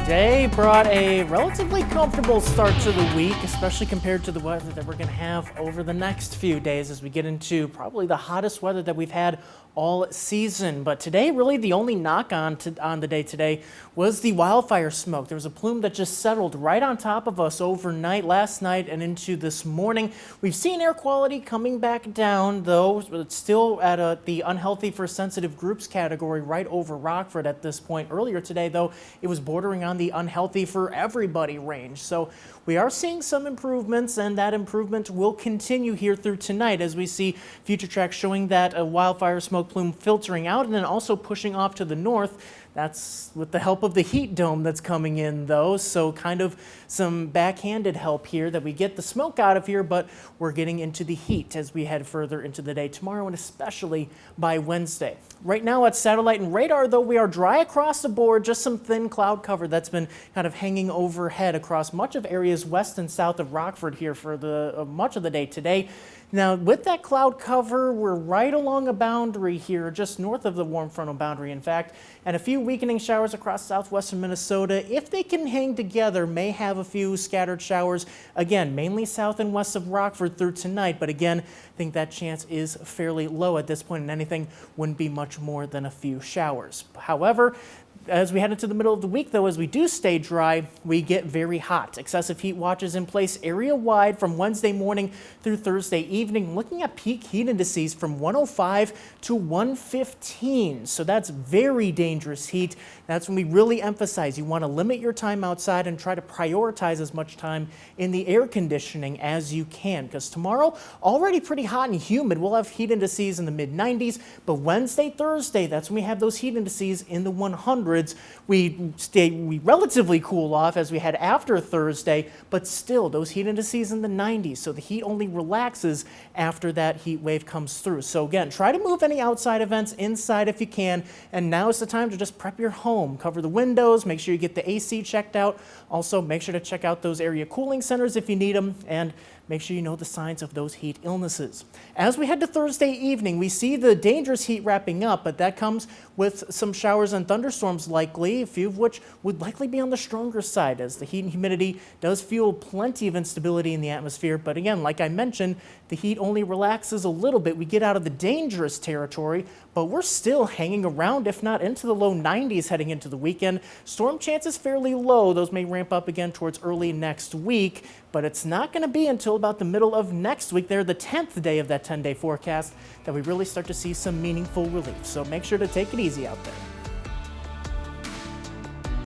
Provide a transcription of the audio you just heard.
Today brought a relatively comfortable start to the week, especially compared to the weather that we're going to have over the next few days as we get into probably the hottest weather that we've had all season. But today, really the only knock on the day today was the wildfire smoke. There was a plume that just settled right on top of us overnight, last night and into this morning. We've seen air quality coming back down, though it's still at the unhealthy for sensitive groups category right over Rockford at this point. Earlier today, though, it was bordering on the unhealthy for everybody range. So we are seeing some improvements, and that improvement will continue here through tonight as we see future tracks showing that a wildfire smoke plume filtering out and then also pushing off to the north. That's with the help of the heat dome that's coming in, though, so kind of some backhanded help here that we get the smoke out of here, but we're getting into the heat as we head further into the day tomorrow and especially by Wednesday. Right now at satellite and radar, though, we are dry across the board, just some thin cloud cover that's been kind of hanging overhead across much of areas west and south of Rockford here for the much of the day today. Now, with that cloud cover, we're right along a boundary here, just north of the warm frontal boundary, in fact, and a few weakening showers across southwestern Minnesota, if they can hang together, may have a few scattered showers, again, mainly south and west of Rockford through tonight, but again, I think that chance is fairly low at this point, and anything wouldn't be much more than a few showers. However, as we head into the middle of the week, though, as we do stay dry, we get very hot. Excessive heat watches in place area-wide from Wednesday morning through Thursday evening, looking at peak heat indices from 105 to 115. So that's very dangerous heat. That's when we really emphasize you want to limit your time outside and try to prioritize as much time in the air conditioning as you can, because tomorrow, already pretty hot and humid. We'll have heat indices in the mid-90s, but Wednesday, Thursday, that's when we have those heat indices in the 100s. We relatively cool off as we head after Thursday, but still those heat indices in the 90s. So the heat only relaxes after that heat wave comes through. So again, try to move any outside events inside if you can. And now is the time to just prep your home. Cover the windows, make sure you get the AC checked out. Also, make sure to check out those area cooling centers if you need them, and make sure you know the signs of those heat illnesses. As we head to Thursday evening, we see the dangerous heat wrapping up, but that comes with some showers and thunderstorms likely, a few of which would likely be on the stronger side as the heat and humidity does fuel plenty of instability in the atmosphere. But again, like I mentioned, the heat only relaxes a little bit. We get out of the dangerous territory, but we're still hanging around, if not into the low 90s heading into the weekend. Storm chances fairly low. Those may ramp up again towards early next week, but it's not going to be until about the middle of next week, there, the 10th day of that 10-day forecast, that we really start to see some meaningful relief. So make sure to take it easy out there.